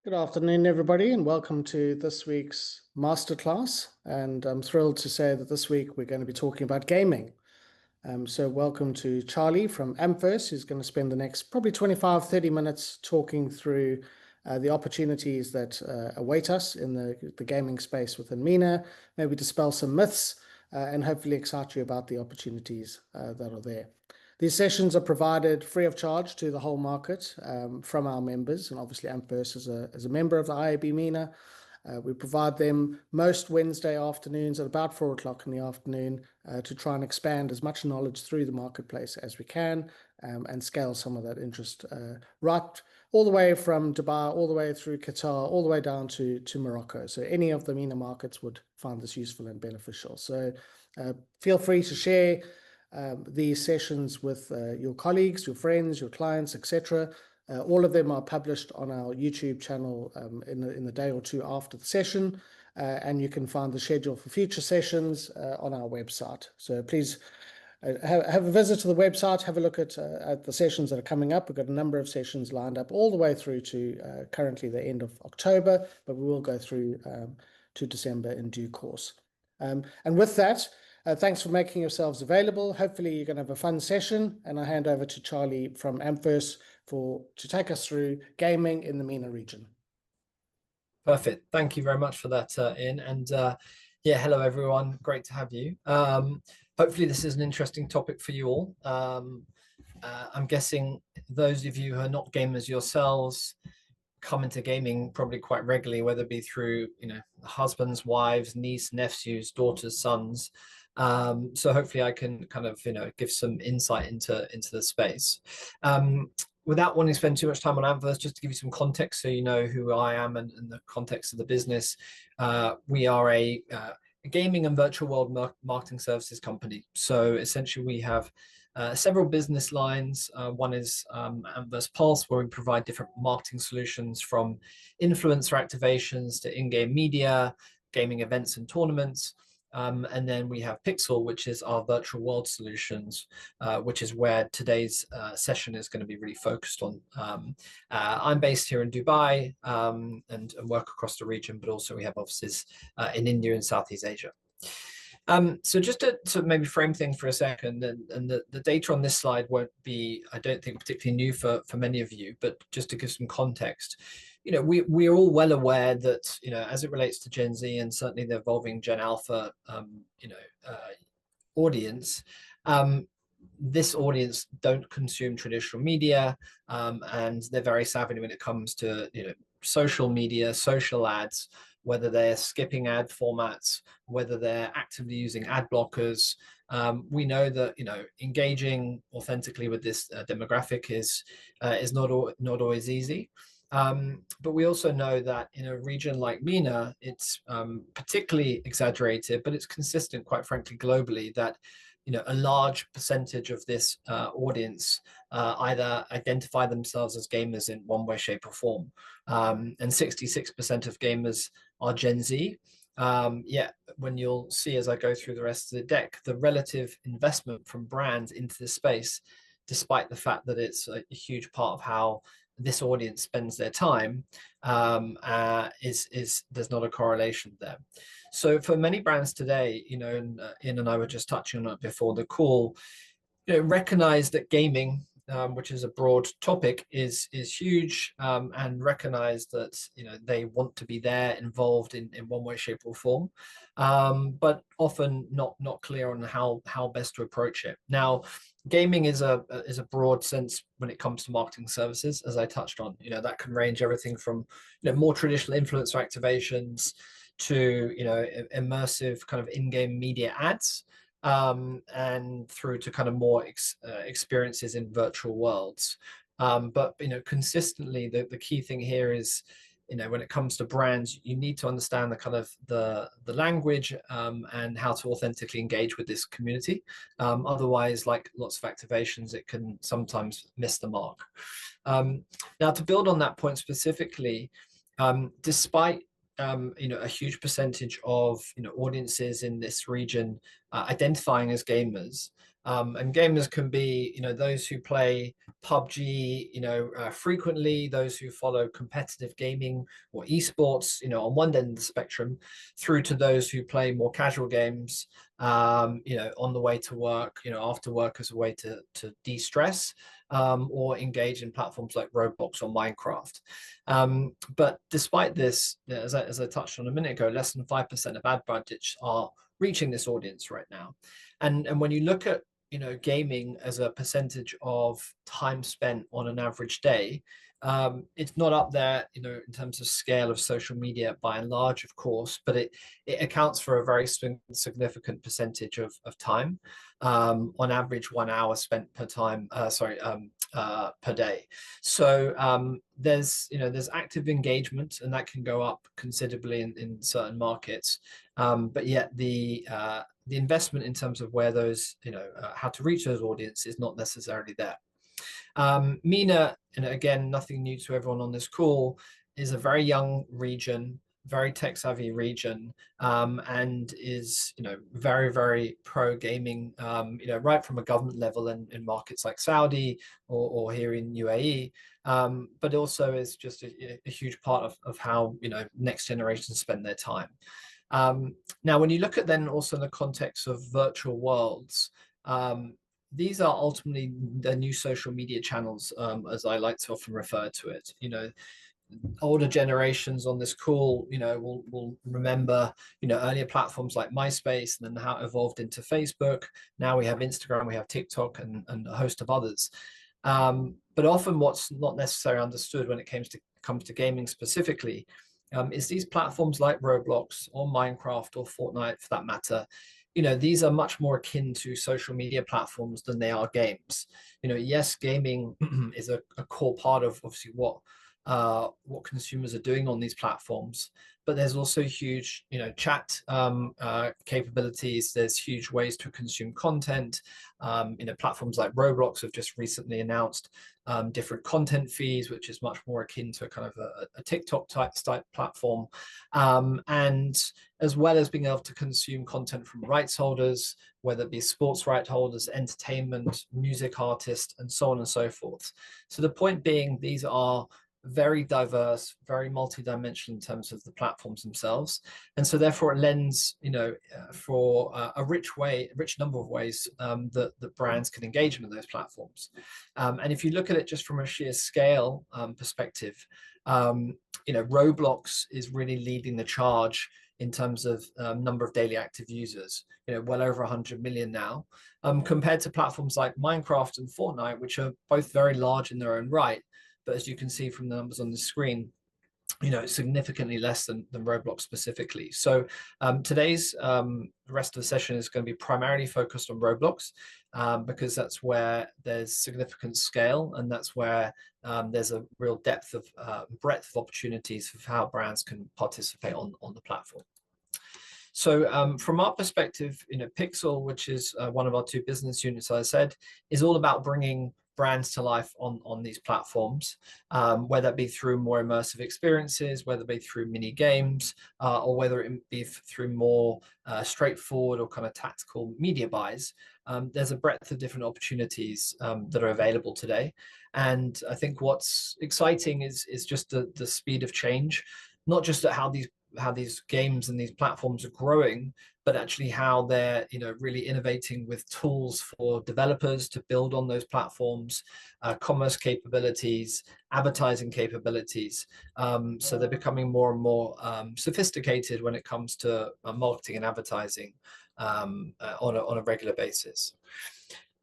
Good afternoon, everybody, and welcome to this week's Masterclass. And I'm thrilled to say that this week we're going to be talking about gaming. So welcome to Charlie from Ampverse, who's going to spend the next probably 25-30 minutes talking through the opportunities that await us in the gaming space within MENA, maybe dispel some myths, and hopefully excite you about the opportunities that are there. These sessions are provided free of charge to the whole market from our members, and obviously Ampverse is a member of the IAB MENA. We provide them most Wednesday afternoons at about 4 o'clock in the afternoon to try and expand as much knowledge through the marketplace as we can and scale some of that interest right all the way from Dubai, all the way through Qatar, all the way down to Morocco. So any of the MENA markets would find this useful and beneficial. So feel free to share these sessions with your colleagues, your friends, your clients, etc. All of them are published on our YouTube channel in the day or two after the session, and you can find the schedule for future sessions on our website. So please have a visit to the website, have a look at the sessions that are coming up. We've got a number of sessions lined up all the way through to currently the end of October, but we will go through to December in due course. And with that, thanks for making yourselves available. Hopefully you're going to have a fun session, and I hand over to Charlie from Ampverse to take us through gaming in the MENA region. Perfect. Thank you very much for that, Ian. And yeah, hello everyone. Great to have you. Hopefully this is an interesting topic for you all. I'm guessing those of you who are not gamers yourselves come into gaming probably quite regularly, whether it be through husbands, wives, niece, nephews, daughters, sons. So hopefully I can kind of give some insight into the space. Without wanting to spend too much time on Ampverse, just to give you some context so you know who I am and the context of the business. We are a gaming and virtual world marketing services company. So essentially we have several business lines. One is Ampverse Pulse, where we provide different marketing solutions from influencer activations to in-game media, gaming events and tournaments. And then we have Pixel, which is our virtual world solutions, which is where today's session is going to be really focused on. I'm based here in Dubai and work across the region, but also we have offices in India and Southeast Asia. So just to maybe frame things for a second, and the data on this slide won't be, I don't think, particularly new for many of you, but just to give some context, we are all well aware that, as it relates to Gen Z and certainly the evolving Gen Alpha, audience, this audience don't consume traditional media, and they're very savvy when it comes to, social media, social ads, whether they're skipping ad formats, whether they're actively using ad blockers. We know that engaging authentically with this demographic is not always easy. But we also know that in a region like MENA, it's particularly exaggerated, but it's consistent, quite frankly, globally, that a large percentage of this audience either identify themselves as gamers in one way, shape, or form. And 66% of gamers are Gen Z. Yeah, when you'll see as I go through the rest of the deck, the relative investment from brands into this space, despite the fact that it's a huge part of how this audience spends their time, there's not a correlation there. So for many brands today, and Ian and I were just touching on it before the call, recognize that gaming, which is a broad topic, is huge, and recognize that they want to be there, involved in one way, shape, or form, but often not clear on how best to approach it. Now, gaming is a broad sense when it comes to marketing services, as I touched on. That can range everything from more traditional influencer activations to immersive kind of in-game media ads, and through to kind of more experiences in virtual worlds. But consistently, the key thing here is, when it comes to brands, you need to understand the kind of the language and how to authentically engage with this community. Otherwise, like lots of activations, it can sometimes miss the mark. Now, to build on that point specifically, despite a huge percentage of audiences in this region identifying as gamers, And gamers can be, those who play PUBG, frequently, those who follow competitive gaming or esports, on one end of the spectrum, through to those who play more casual games, on the way to work, after work as a way to de-stress, or engage in platforms like Roblox or Minecraft. But despite this, as I touched on a minute ago, less than 5% of ad budgets are reaching this audience right now. And when you look at gaming as a percentage of time spent on an average day, it's not up there, in terms of scale of social media by and large, of course, but it accounts for a very significant percentage of time. On average, 1 hour spent per day. So there's active engagement, and that can go up considerably in certain markets. But yet the investment in terms of where those, how to reach those audiences is not necessarily there. MENA, and again, nothing new to everyone on this call, is a very young region, very tech savvy region, and is, very, very pro gaming, right from a government level in markets like Saudi or here in UAE, but also is just a huge part of how, next generations spend their time. Now, when you look at then also in the context of virtual worlds, these are ultimately the new social media channels, as I like to often refer to it. Older generations on this call, will remember, earlier platforms like MySpace, and then how it evolved into Facebook. Now we have Instagram, we have TikTok, and a host of others. But often what's not necessarily understood when it comes to gaming specifically, is these platforms like Roblox or Minecraft or Fortnite, for that matter, these are much more akin to social media platforms than they are games. Yes, gaming is a core part of obviously what consumers are doing on these platforms, but there's also huge, chat capabilities. There's huge ways to consume content. Platforms like Roblox have just recently announced different content feeds, which is much more akin to a kind of a TikTok type platform. And as well as being able to consume content from rights holders, whether it be sports right holders, entertainment, music artists, and so on and so forth. So the point being, these are very diverse, very multi-dimensional in terms of the platforms themselves, and so therefore it lends, for a rich number of ways that brands can engage with those platforms. And if you look at it just from a sheer scale perspective, Roblox is really leading the charge in terms of number of daily active users, well over 100 million now, compared to platforms like Minecraft and Fortnite, which are both very large in their own right. But as you can see from the numbers on the screen, significantly less than Roblox specifically. So today's the rest of the session is going to be primarily focused on Roblox, because that's where there's significant scale, and that's where there's a real breadth of opportunities for how brands can participate on the platform. So from our perspective, Pixel, which is one of our two business units, as I said, is all about bringing brands to life on these platforms, whether it be through more immersive experiences, whether it be through mini games, or whether it be through more straightforward or kind of tactical media buys. There's a breadth of different opportunities that are available today. And I think what's exciting is just the speed of change, not just at how these games and these platforms are growing, but actually how they're really innovating with tools for developers to build on those platforms, commerce capabilities, advertising capabilities. So they're becoming more and more sophisticated when it comes to marketing and advertising on a regular basis.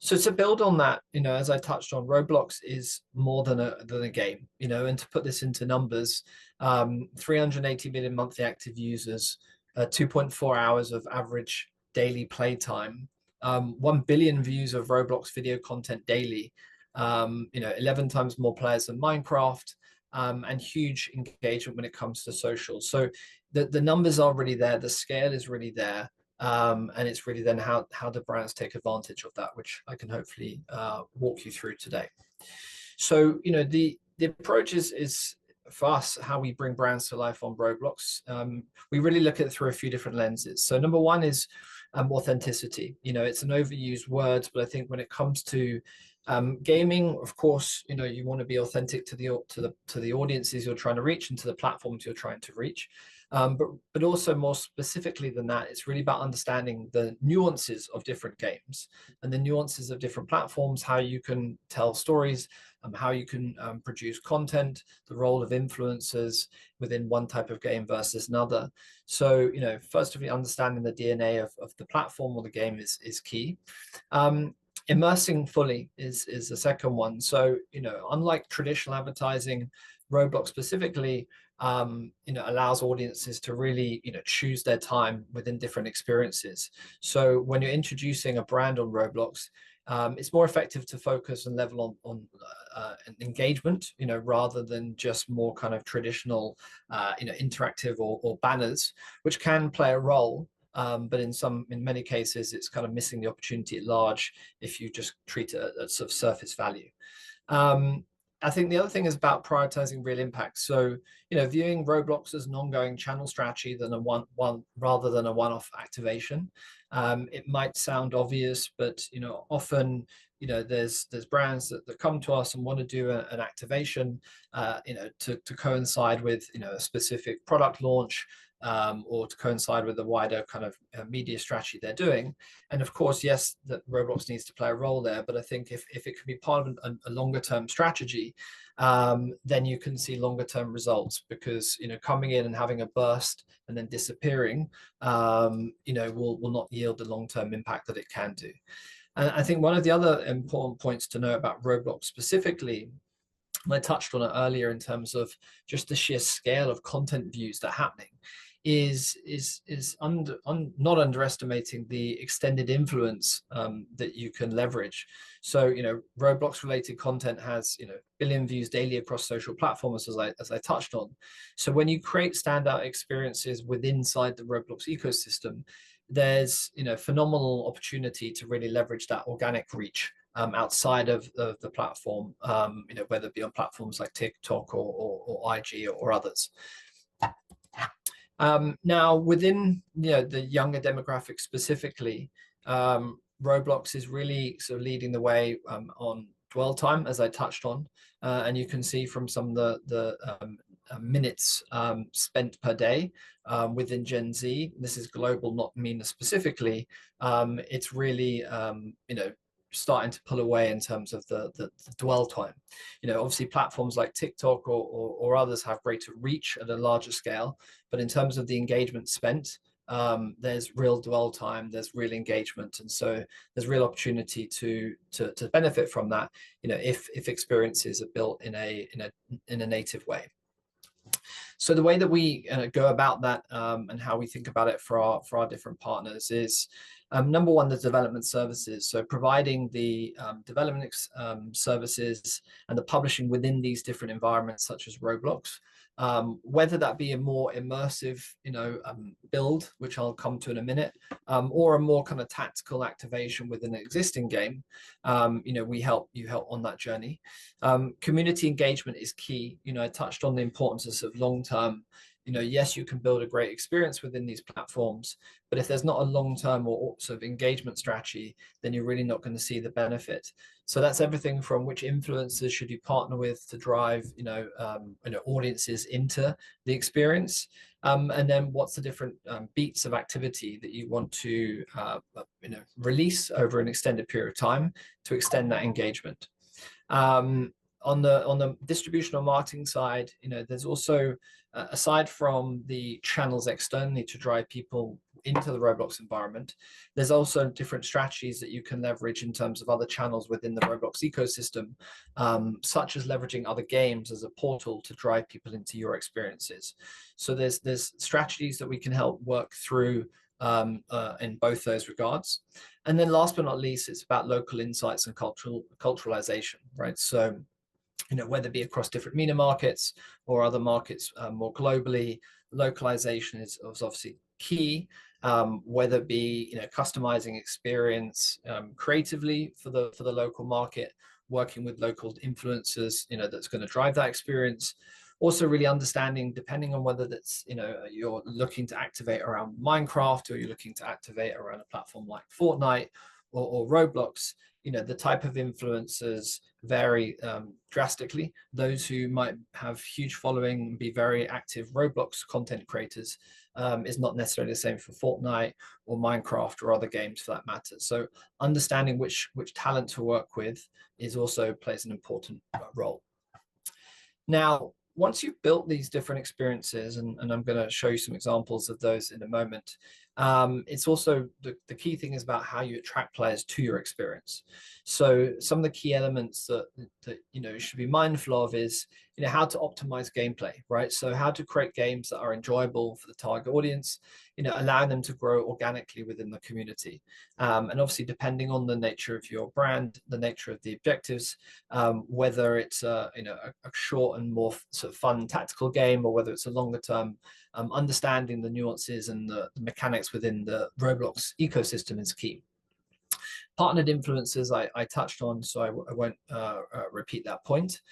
So to build on that, as I touched on, Roblox is more than a game, and to put this into numbers, 380 million monthly active users, 2.4 hours of average daily playtime, 1 billion views of Roblox video content daily, 11 times more players than Minecraft, and huge engagement when it comes to social. So the numbers are really there, the scale is really there. And it's really then how do brands take advantage of that, which I can hopefully walk you through today. So, the approach is for us, how we bring brands to life on Roblox. We really look at it through a few different lenses. So number one is authenticity. It's an overused word, but I think when it comes to gaming, of course, you want to be authentic to the audiences you're trying to reach and to the platforms you're trying to reach. But also more specifically than that, it's really about understanding the nuances of different games and the nuances of different platforms, how you can tell stories, how you can produce content, the role of influencers within one type of game versus another. So, first of all, understanding the DNA of the platform or the game is key. Immersing fully is the second one. So, unlike traditional advertising, Roblox specifically, allows audiences to really, choose their time within different experiences. So when you're introducing a brand on Roblox, it's more effective to focus and level on engagement, rather than just more kind of traditional, interactive or banners, which can play a role. But in many cases, it's kind of missing the opportunity at large if you just treat it at sort of surface value. I think the other thing is about prioritizing real impact. So, viewing Roblox as an ongoing channel strategy than rather than a one-off activation. It might sound obvious, but often there's brands that come to us and want to do an activation, to coincide with a specific product launch, or to coincide with the wider kind of media strategy they're doing. And of course, yes, that Roblox needs to play a role there, but I think if it can be part of a longer term strategy, then you can see longer term results, because coming in and having a burst and then disappearing, will not yield the long term impact that it can do. And I think one of the other important points to know about Roblox specifically, and I touched on it earlier in terms of just the sheer scale of content views that are happening, is not underestimating the extended influence that you can leverage. So Roblox related content has billion views daily across social platforms, as I touched on. So when you create standout experiences inside the Roblox ecosystem, there's phenomenal opportunity to really leverage that organic reach outside of the platform, whether it be on platforms like TikTok or IG or others. Now, within the younger demographic specifically, Roblox is really sort of leading the way on dwell time, as I touched on, and you can see from some of the minutes spent per day within Gen Z. This is global, not MENA specifically. It's really starting to pull away in terms of the dwell time. Obviously platforms like TikTok or others have greater reach at a larger scale, but in terms of the engagement spent, there's real dwell time, there's real engagement, and so there's real opportunity to benefit from that, if experiences are built in a native way. So the way that we go about that, and how we think about it for our different partners is, number one, the development services. So providing the development services and the publishing within these different environments, such as Roblox, whether that be a more immersive, build, which I'll come to in a minute, or a more kind of tactical activation within an existing game. We help on that journey. Community engagement is key. I touched on the importance of long-term. Yes, you can build a great experience within these platforms, but if there's not a long-term or sort of engagement strategy, then you're really not going to see the benefit. So that's everything from which influencers should you partner with to drive, audiences into the experience, and then what's the different beats of activity that you want to, release over an extended period of time to extend that engagement. On the distribution or marketing side, there's also, aside from the channels externally to drive people into the Roblox environment, there's also different strategies that you can leverage in terms of other channels within the Roblox ecosystem, such as leveraging other games as a portal to drive people into your experiences. So there's strategies that we can help work through in both those regards. And then last but not least, it's about local insights and culturalization, right? So whether it be across different MENA markets or other markets more globally, localization is obviously key. Whether it be customizing experience creatively for the local market, working with local influencers that's going to drive that experience, Also really understanding, depending on whether that's, you're looking to activate around Minecraft or you're looking to activate around a platform like Fortnite or Roblox, the type of influencers vary drastically. Those who might have huge following and be very active Roblox content creators is not necessarily the same for Fortnite or Minecraft or other games for that matter. So understanding which talent to work with is also plays an important role. Now, once you've built these different experiences, and I'm going to show you some examples of those in a moment, it's also the key thing is about how you attract players to your experience. So some of the key elements that you should be mindful of is how to optimize gameplay, right? So how to create games that are enjoyable for the target audience, allowing them to grow organically within the community. And obviously, depending on the nature of your brand, the nature of the objectives, whether it's a short and more sort of fun tactical game, or whether it's a longer term, understanding the nuances and the mechanics within the Roblox ecosystem is key. Partnered influencers I touched on, so I won't repeat that point.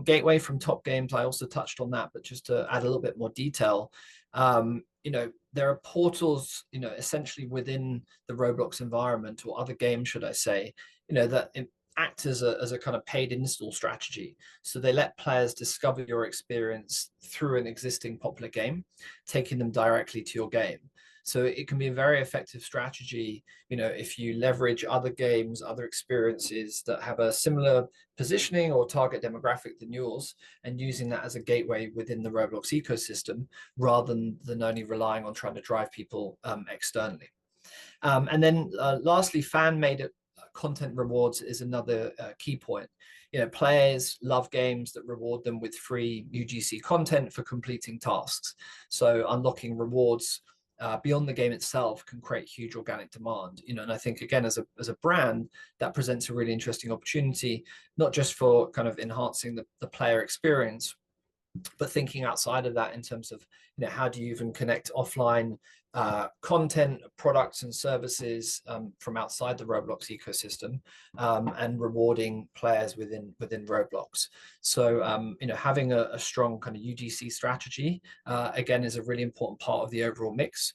Gateway from top games, I also touched on that, but just to add a little bit more detail, there are portals, essentially within the Roblox environment, or other games, should I say, that act as a kind of paid install strategy. So they let players discover your experience through an existing popular game, taking them directly to your game. So it can be a very effective strategy, if you leverage other games, other experiences that have a similar positioning or target demographic than yours, and using that as a gateway within the Roblox ecosystem, rather than only relying on trying to drive people externally. And then lastly, fan-made content rewards is another key point. Players love games that reward them with free UGC content for completing tasks. So unlocking rewards beyond the game itself can create huge organic demand, and I think, again, as a brand, that presents a really interesting opportunity, not just for kind of enhancing the player experience, but thinking outside of that in terms of, how do you even connect offline content, products and services from outside the Roblox ecosystem, and rewarding players within Roblox. So, having a strong kind of UGC strategy, again, is a really important part of the overall mix,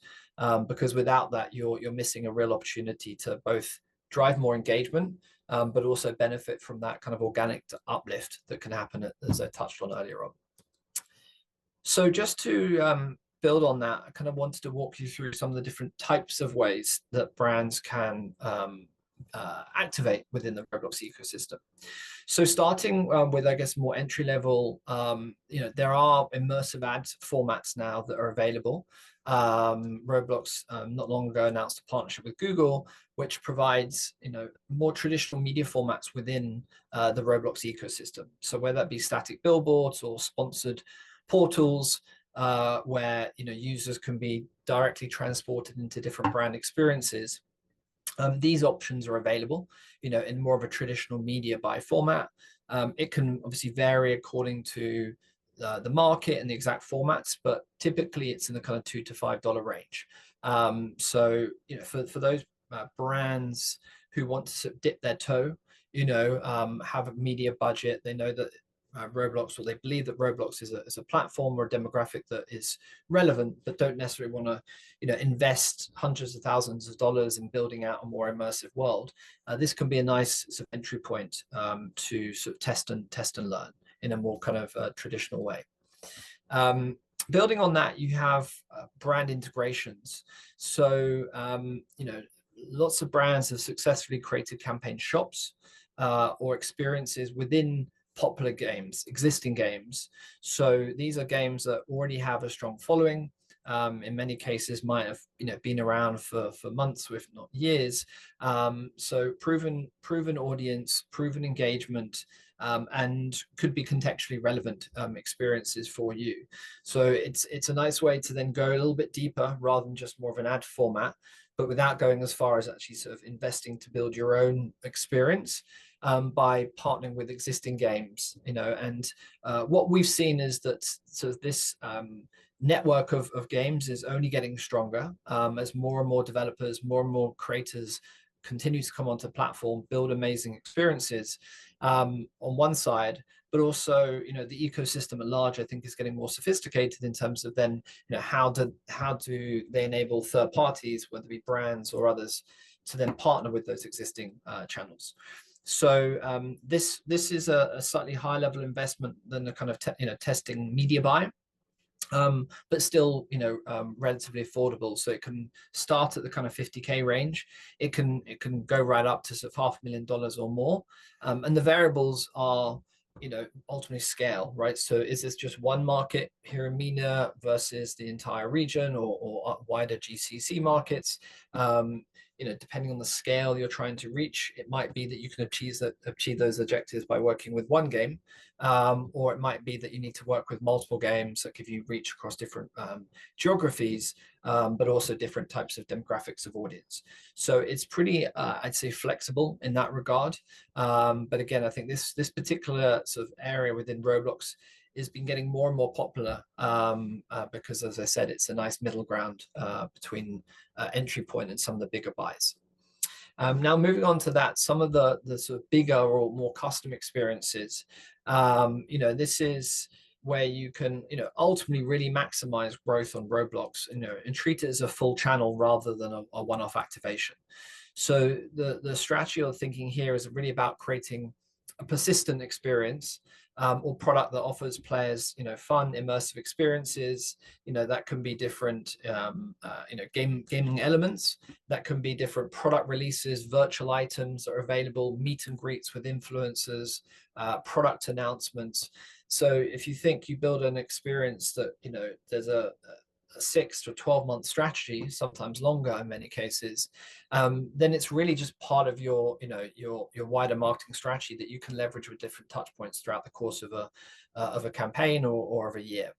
because without that, you're missing a real opportunity to both drive more engagement, but also benefit from that kind of organic uplift that can happen, as I touched on earlier on. So just to build on that, I kind of wanted to walk you through some of the different types of ways that brands can activate within the Roblox ecosystem. So starting with, I guess, more entry level, there are immersive ads formats now that are available. Roblox not long ago announced a partnership with Google, which provides more traditional media formats within the Roblox ecosystem. So whether that be static billboards or sponsored portals, where users can be directly transported into different brand experiences. These options are available, in more of a traditional media buy format. It can obviously vary according to the market and the exact formats, but typically it's in the kind of $2 to $5 range. So for those brands who want to sort of dip their toe, have a media budget, they know that Roblox, or they believe that Roblox is a platform or a demographic that is relevant, but don't necessarily want to, invest hundreds of thousands of dollars in building out a more immersive world. This can be a nice sort of entry point to sort of test and learn in a more kind of traditional way. Building on that, you have brand integrations. So, lots of brands have successfully created campaign shops or experiences within popular games, existing games. So these are games that already have a strong following. In many cases might have been around for months, if not years. So proven audience, proven engagement, and could be contextually relevant experiences for you. So it's a nice way to then go a little bit deeper rather than just more of an ad format, but without going as far as actually sort of investing to build your own experience. By partnering with existing games, and what we've seen is that sort of this network of games is only getting stronger as more and more developers, more and more creators continue to come onto the platform, build amazing experiences on one side, but also, you know, the ecosystem at large, I think, is getting more sophisticated in terms of then, you know, how do they enable third parties, whether it be brands or others, to then partner with those existing channels. So this is a slightly higher level investment than the kind of testing media buy, but still, you know, relatively affordable. So it can start at the kind of 50K range. It can go right up to sort of $500,000 or more, and the variables are, you know, ultimately scale, right? So is this just one market here in MENA versus the entire region, or wider GCC markets? You know, depending on the scale you're trying to reach, it might be that you can achieve those objectives by working with one game, or it might be that you need to work with multiple games that give you reach across different geographies, but also different types of demographics of audience. So it's pretty, I'd say, flexible in that regard. But again, I think this particular sort of area within Roblox has been getting more and more popular, because, as I said, it's a nice middle ground between entry point and some of the bigger buys. Now, moving on to that, some of the sort of bigger or more custom experiences, you know, this is where you can, you know, ultimately really maximize growth on Roblox, you know, and treat it as a full channel rather than a one-off activation. So the strategy or thinking here is really about creating a persistent experience, or product that offers players, you know, fun, immersive experiences. You know, that can be different, you know, gaming elements. That can be different product releases, virtual items that are available, meet and greets with influencers, product announcements. So if you think you build an experience that, you know, there's a 6 to 12-month strategy, sometimes longer in many cases, then it's really just part of your, you know, your wider marketing strategy that you can leverage with different touch points throughout the course of a campaign or of a year.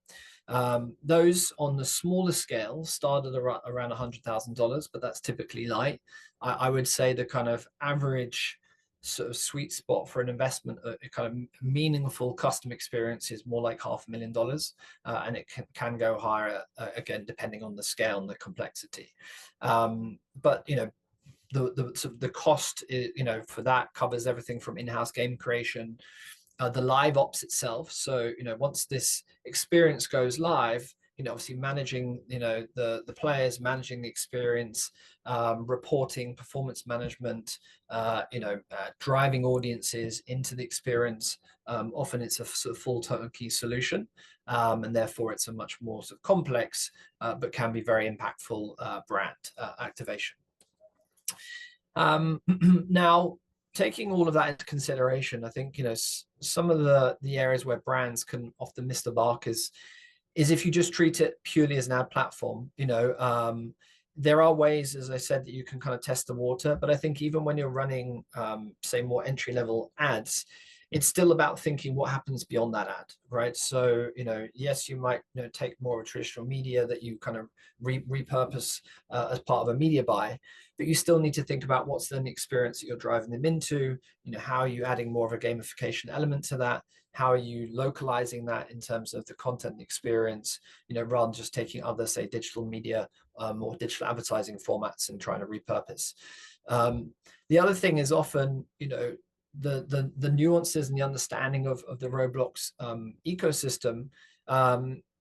Those on the smaller scale started around $100,000, but that's typically light. I would say the kind of average sort of sweet spot for an investment, a kind of meaningful custom experience, is more like $500,000, and it can go higher, again, depending on the scale and the complexity. But you know, the cost, you know, for that covers everything from in-house game creation, the live ops itself. So, you know, once this experience goes live, you know, obviously managing, you know, the players, managing the experience, reporting, performance management, you know, driving audiences into the experience. Often it's a sort of full turnkey solution, and therefore it's a much more sort of complex, but can be very impactful brand activation. Now, taking all of that into consideration, I think, you know, some of the areas where brands can often miss the mark is if you just treat it purely as an ad platform. You know, there are ways, as I said, that you can kind of test the water, but I think even when you're running, say, more entry-level ads, it's still about thinking what happens beyond that ad, right? So, you know, yes, you might, you know, take more of a traditional media that you kind of repurpose as part of a media buy, but you still need to think about what's then the experience that you're driving them into. You know, how are you adding more of a gamification element to that? How are you localizing that in terms of the content and experience, you know, rather than just taking other, say, digital media or digital advertising formats and trying to repurpose. The other thing is often, you know, the nuances and the understanding of the Roblox ecosystem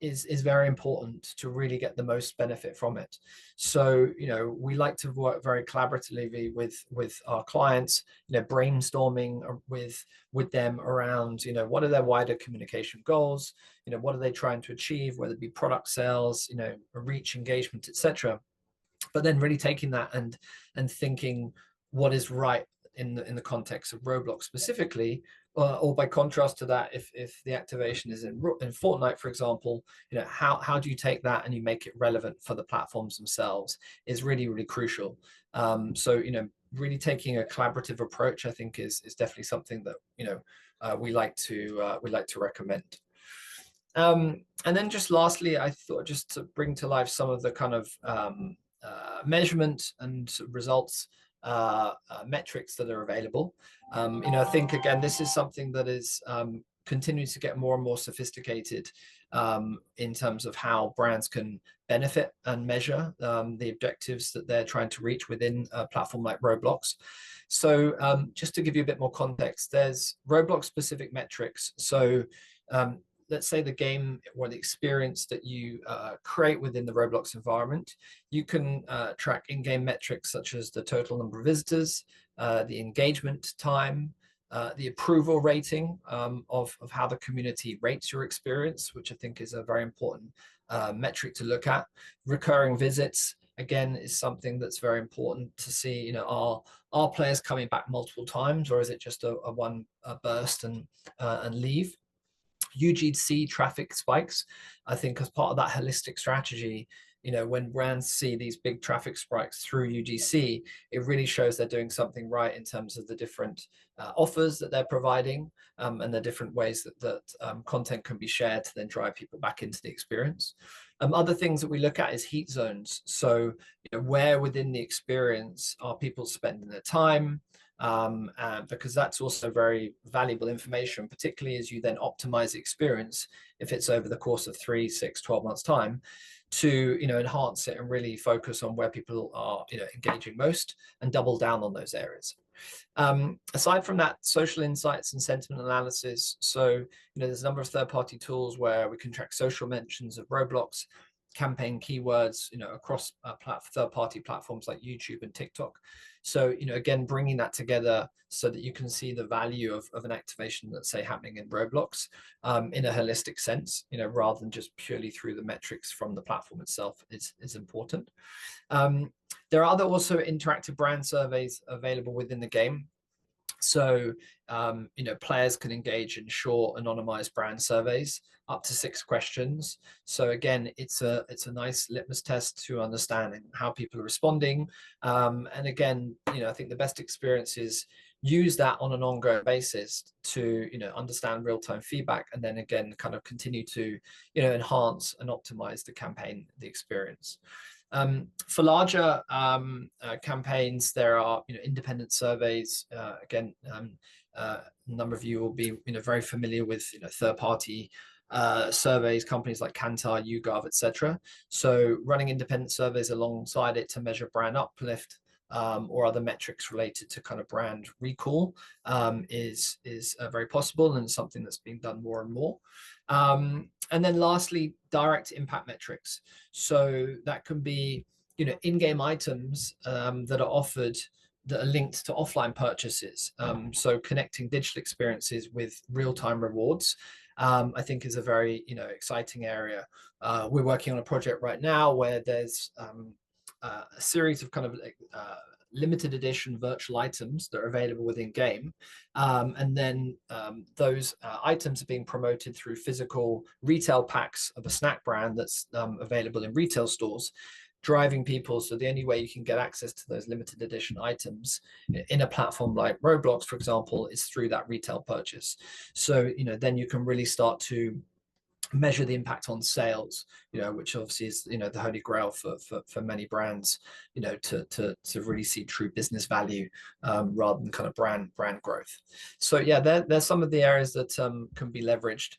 is very important to really get the most benefit from it. So, you know, we like to work very collaboratively with our clients, you know, brainstorming with them around, you know, what are their wider communication goals, you know, what are they trying to achieve, whether it be product sales, you know, reach, engagement, etc. But then really taking that and thinking what is right in the context of Roblox specifically, or by contrast to that, if the activation is in Fortnite, for example, you know, how do you take that and you make it relevant for the platforms themselves is really, really crucial. So, you know, really taking a collaborative approach, I think, is definitely something that, you know, we like to recommend. And then just lastly, I thought just to bring to life some of the kind of measurement and results metrics that are available. You know, I think, again, this is something that is continuing to get more and more sophisticated. in terms of how brands can benefit and measure the objectives that they're trying to reach within a platform like Roblox. So just to give you a bit more context, there's Roblox specific metrics. So let's say the game or the experience that you create within the Roblox environment, you can track in-game metrics such as the total number of visitors, the engagement time, the approval rating of how the community rates your experience, which I think is a very important metric to look at. Recurring visits, again, is something that's very important to see. You know, are players coming back multiple times, or is it just a one burst and leave? UGC traffic spikes, I think, as part of that holistic strategy. You know, when brands see these big traffic spikes through UGC, it really shows they're doing something right in terms of the different offers that they're providing, and the different ways that content can be shared to then drive people back into the experience. Other things that we look at is heat zones. So, you know, where within the experience are people spending their time? Because that's also very valuable information, particularly as you then optimize the experience, if it's over the course of 3, 6, 12 months time, to, you know, enhance it and really focus on where people are, you know, engaging most and double down on those areas. Aside from that, social insights and sentiment analysis. So, you know, there's a number of third-party tools where we can track social mentions of Roblox, campaign keywords, you know, across third-party platforms like YouTube and TikTok. So, you know, again, bringing that together so that you can see the value of an activation that's, say, happening in Roblox in a holistic sense, you know, rather than just purely through the metrics from the platform itself is important. There are other also interactive brand surveys available within the game. So, you know, players can engage in short anonymized brand surveys up to 6 questions. So again, it's a nice litmus test to understand how people are responding. And again, you know, I think the best experience is use that on an ongoing basis to, you know, understand real-time feedback, and then again, kind of continue to, you know, enhance and optimize the campaign, the experience. For larger campaigns, there are, you know, independent surveys. Again, a number of you will be, you know, very familiar with, you know, third-party surveys, companies like Kantar, YouGov, etc. So running independent surveys alongside it to measure brand uplift or other metrics related to kind of brand recall is very possible, and something that's being done more and more. And then lastly, direct impact metrics. So that can be, you know, in-game items that are offered that are linked to offline purchases. So connecting digital experiences with real-time rewards, I think, is a very, you know, exciting area. We're working on a project right now where there's a series of kind of limited edition virtual items that are available within game, and then those items are being promoted through physical retail packs of a snack brand that's available in retail stores, driving people. So the only way you can get access to those limited edition items in a platform like Roblox, for example, is through that retail purchase. So, you know, then you can really start to measure the impact on sales, you know, which obviously is, you know, the holy grail for many brands, you know, to really see true business value rather than kind of brand growth. So yeah, there's some of the areas that can be leveraged.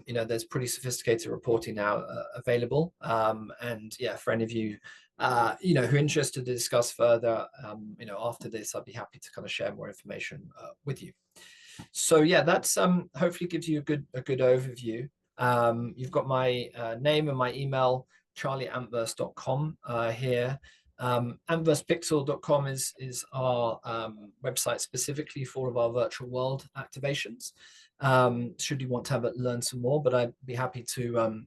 You know, there's pretty sophisticated reporting now available, and yeah, for any of you you know, who are interested to discuss further, you know, after this, I'd be happy to kind of share more information with you. So yeah, that's hopefully gives you a good overview. You've got my name and my email, charlie@ampverse.com here. Ampversepixel.com is our website specifically for all of our virtual world activations. Should you want to learn some more, but I'd be happy to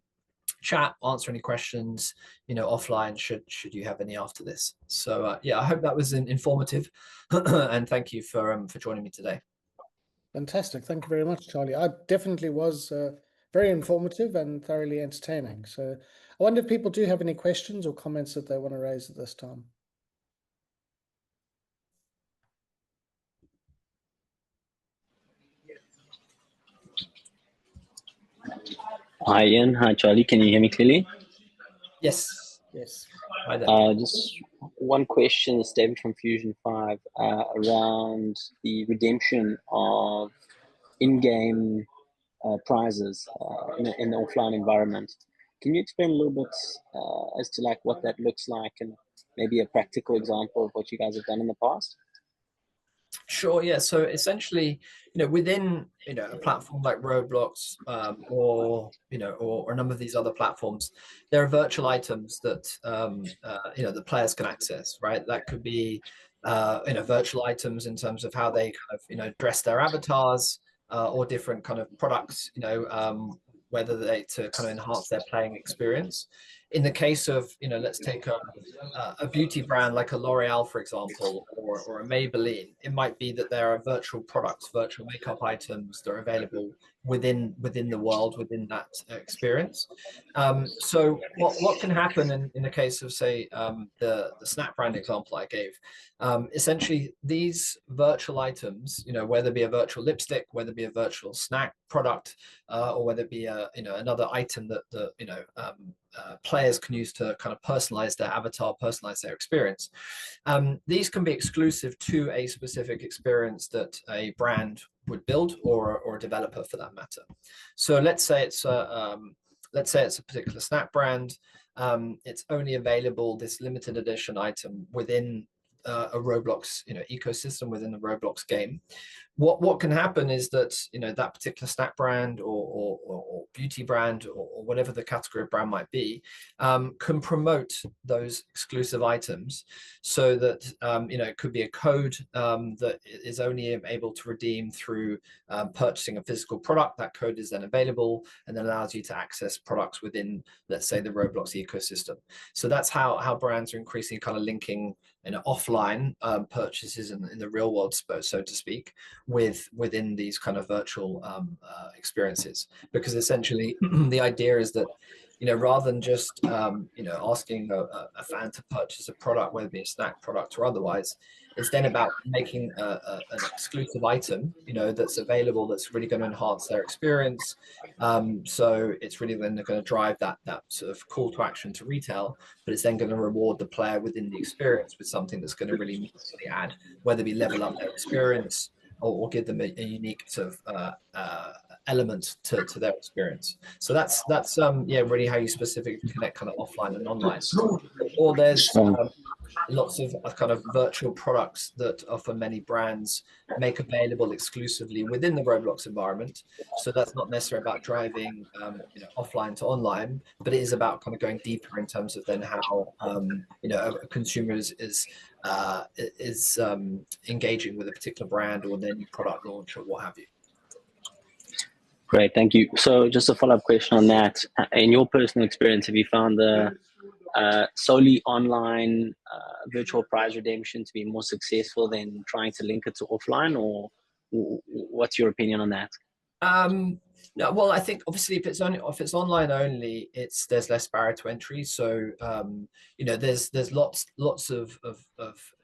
chat, answer any questions, you know, offline should you have any after this. So yeah, I hope that was informative, and thank you for joining me today. Fantastic. Thank you very much, Charlie. I definitely was very informative and thoroughly entertaining. So I wonder if people do have any questions or comments that they want to raise at this time. Hi Ian, hi Charlie, can you hear me clearly? Yes. Yes. Hi there. Just one question, David from Fusion 5, around the redemption of in-game prizes in the offline environment. Can you explain a little bit as to like what that looks like and maybe a practical example of what you guys have done in the past? Sure, yeah. So essentially, within, a platform like Roblox, or a number of these other platforms, there are virtual items that, the players can access, right? That could be, virtual items in terms of how they kind of, dress their avatars, or different kind of products, whether they to kind of enhance their playing experience. In the case of, let's take a beauty brand like a L'Oreal, for example, or a Maybelline, it might be that there are virtual products, virtual makeup items that are available within the world, within that experience. So what can happen in the case of, say, the Snap brand example I gave? Essentially, these virtual items, whether it be a virtual lipstick, whether it be a virtual snack product, or whether it be another item that players can use to kind of personalize their avatar, personalize their experience. These can be exclusive to a specific experience that a brand would build, or a developer for that matter. So let's say it's a particular snack brand. It's only available, this limited edition item, within a Roblox ecosystem, within the Roblox game. What can happen is that that particular snack brand or beauty brand, or whatever the category of brand might be, can promote those exclusive items, so that it could be a code that is only able to redeem through purchasing a physical product. That code is then available and then allows you to access products within, let's say, the Roblox ecosystem. So that's how brands are increasingly kind of linking offline purchases in the real world, so to speak, within these kind of virtual experiences. Because essentially the idea is that rather than just asking a fan to purchase a product, whether it be a snack product or otherwise, it's then about making an exclusive item that's available, that's really going to enhance their experience. So it's really then going to drive that sort of call to action to retail, but it's then going to reward the player within the experience with something that's going to really meaningfully add, whether it be level up their experience, or give them a unique sort of element to their experience. So that's really how you specifically connect kind of offline and online. Or there's lots of kind of virtual products that offer many brands make available exclusively within the Roblox environment. So that's not necessarily about driving offline to online, but it is about kind of going deeper in terms of then how a consumer is engaging with a particular brand or their new product launch or what have you. Great, thank you. So just a follow-up question on that. In your personal experience, have you found the solely online virtual prize redemption to be more successful than trying to link it to offline, or what's your opinion on that? No, well, I think obviously if it's online only, there's less barrier to entry. So there's lots of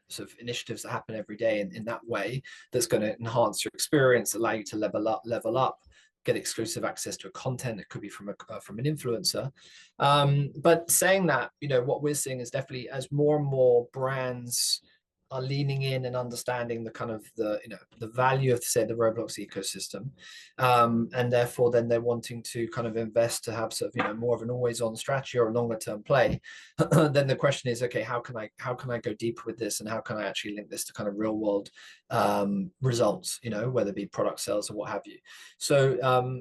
sort of initiatives that happen every day in that way, that's going to enhance your experience, allow you to level up, get exclusive access to a content. It could be from an influencer. But saying that, what we're seeing is definitely, as more and more brands are leaning in and understanding the kind of the value of, say, the Roblox ecosystem, and therefore then they're wanting to kind of invest to have sort of more of an always on strategy or a longer term play. Then the question is, okay, how can I go deeper with this, and how can I actually link this to kind of real world results, whether it be product sales or what have you. So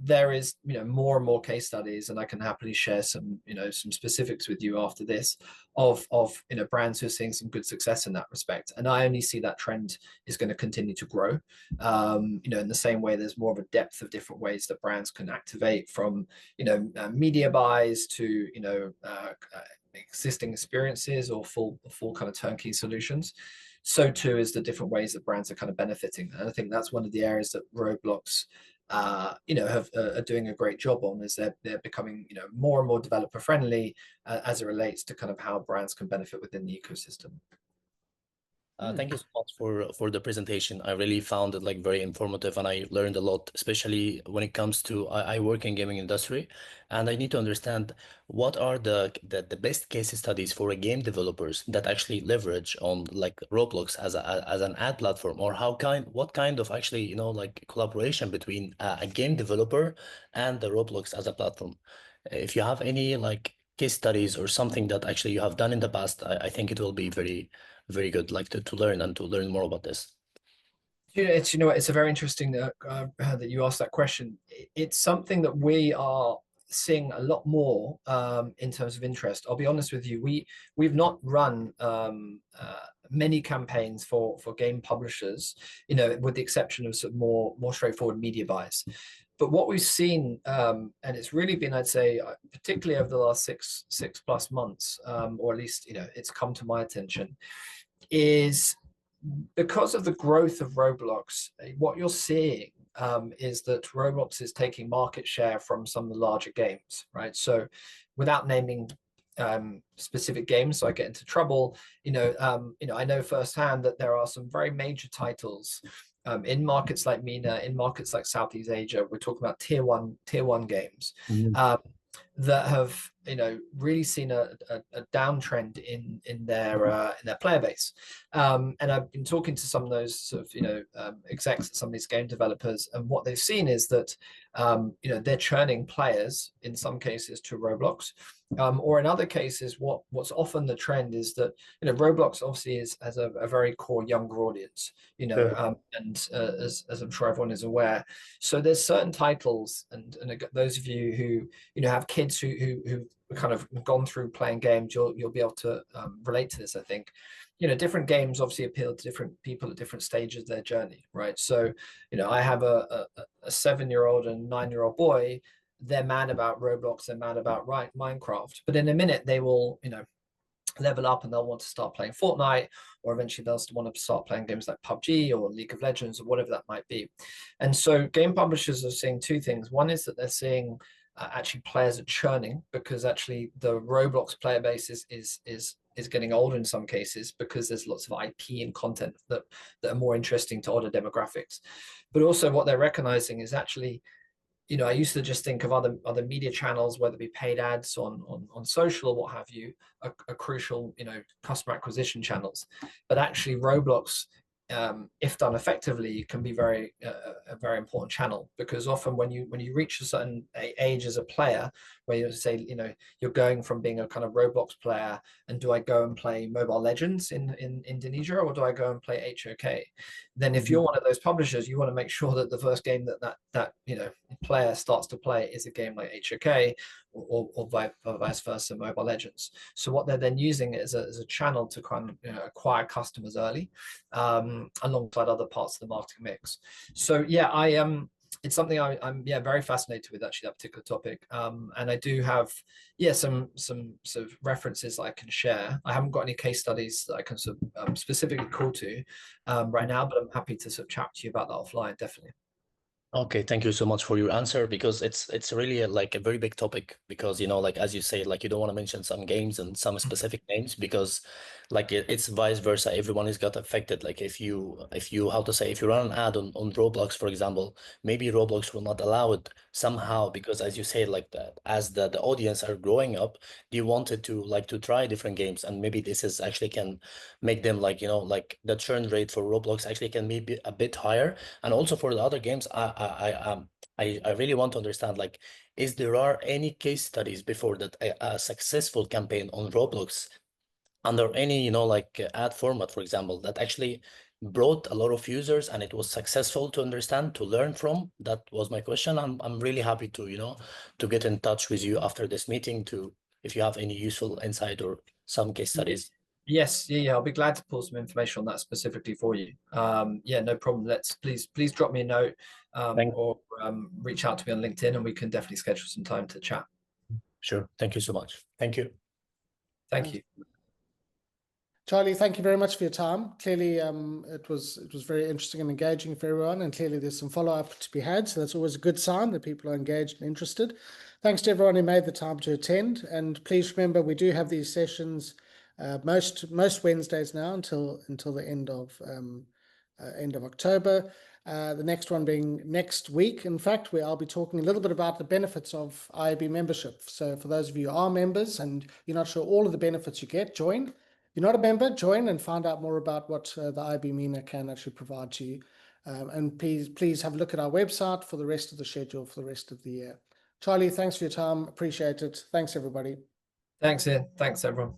there is more and more case studies, and I can happily share some some specifics with you after this, of brands who are seeing some good success in that respect. And I only see that trend is going to continue to grow. In the same way, there's more of a depth of different ways that brands can activate, from media buys to existing experiences, or full kind of turnkey solutions. So too is the different ways that brands are kind of benefiting. And I think that's one of the areas that Roblox are doing a great job on, is they're becoming more and more developer friendly as it relates to kind of how brands can benefit within the ecosystem. Thank you so much for the presentation. I really found it like very informative, and I learned a lot, especially when it comes to I work in gaming industry, and I need to understand what are the best case studies for game developers that actually leverage on like Roblox as an ad platform, or what kind of actually, you know, like collaboration between a game developer and the Roblox as a platform. If you have any like case studies or something that actually you have done in the past, I think it will be very good, like to learn and to learn more about this. It's a very interesting that you asked that question. It's something that we are seeing a lot more in terms of interest. I'll be honest with you, we've not run many campaigns for game publishers, you know, with the exception of sort of more straightforward media buys. But what we've seen, and it's really been, I'd say, particularly over the last six plus months, or at least, you know, it's come to my attention, is because of the growth of Roblox, what you're seeing is that Roblox is taking market share from some of the larger games, right? So without naming specific games, so I get into trouble, you know, I know firsthand that there are some very major titles in markets like MENA, in markets like Southeast Asia. We're talking about tier one games. That have, you know, really seen a downtrend in their player base, and I've been talking to some of those sort of, you know, execs at some of these game developers, and what they've seen is that you know, they're churning players in some cases to Roblox, or in other cases what's often the trend is that, you know, Roblox obviously has a very core younger audience, you know, and as I'm sure everyone is aware, so there's certain titles, and those of you who, you know, have kids who kind of gone through playing games, you'll be able to relate to this. I think, you know, different games obviously appeal to different people at different stages of their journey, right? So, you know, I have a 7-year-old and 9-year-old boy. They're mad about Roblox, they're mad about Minecraft, but in a minute they will, you know, level up and they'll want to start playing Fortnite, or eventually they'll want to start playing games like PUBG or League of Legends or whatever that might be. And so game publishers are seeing two things. One is that they're seeing actually players are churning, because actually the Roblox player base is getting older in some cases, because there's lots of IP and content that are more interesting to older demographics. But also what they're recognizing is actually, you know, I used to just think of other media channels, whether it be paid ads on social or what have you, are crucial, you know, customer acquisition channels. But actually Roblox, if done effectively, can be a very important channel, because often when you reach a certain age as a player, where you say, you know, you're going from being a kind of Roblox player, and do I go and play Mobile Legends in Indonesia, or do I go and play HOK? Then if you're one of those publishers, you want to make sure that the first game that you know, player starts to play is a game like HOK, or vice versa, Mobile Legends. So what they're then using as a channel to kind of, you know, acquire customers early, alongside other parts of the marketing mix. So yeah, it's something I'm very fascinated with, actually, that particular topic. And I do have some sort of references that I can share. I haven't got any case studies that I can sort of specifically call to right now, but I'm happy to sort of chat to you about that offline, definitely. Okay, thank you so much for your answer, because it's really like a very big topic, because, you know, like as you say, like you don't want to mention some games and some specific names, because like it's vice versa, everyone is got affected. Like if you how to say, if you run an ad on Roblox, for example, maybe Roblox will not allow it somehow, because as you say, like that, as the audience are growing up, they wanted to try different games, and maybe this is actually can make them, like, you know, like the churn rate for Roblox actually can be a bit higher. And also for the other games, I really want to understand, like, is there are any case studies before that a successful campaign on Roblox under any, you know, like ad format, for example, that actually brought a lot of users and it was successful, to understand, to learn from? That was my question. I'm really happy to, you know, to get in touch with you after this meeting, to if you have any useful insight or some case studies. Yes, yeah, I'll be glad to pull some information on that specifically for you. Yeah, no problem. Please drop me a note, or reach out to me on LinkedIn, and we can definitely schedule some time to chat. Sure. Thank you so much. Thank you. Thank you. Charlie, thank you very much for your time. Clearly, it was very interesting and engaging for everyone, and clearly there's some follow-up to be had. So that's always a good sign that people are engaged and interested. Thanks to everyone who made the time to attend. And please remember, we do have these sessions most Wednesdays now until the end of October. The next one being next week, in fact, where I'll be talking a little bit about the benefits of IAB membership. So for those of you who are members and you're not sure all of the benefits you get, join. If you're not a member, join and find out more about what the IAB MENA can actually provide to you. And please have a look at our website for the rest of the schedule for the rest of the year. Charlie, thanks for your time. Appreciate it. Thanks, everybody. Thanks, Ian. Thanks, everyone.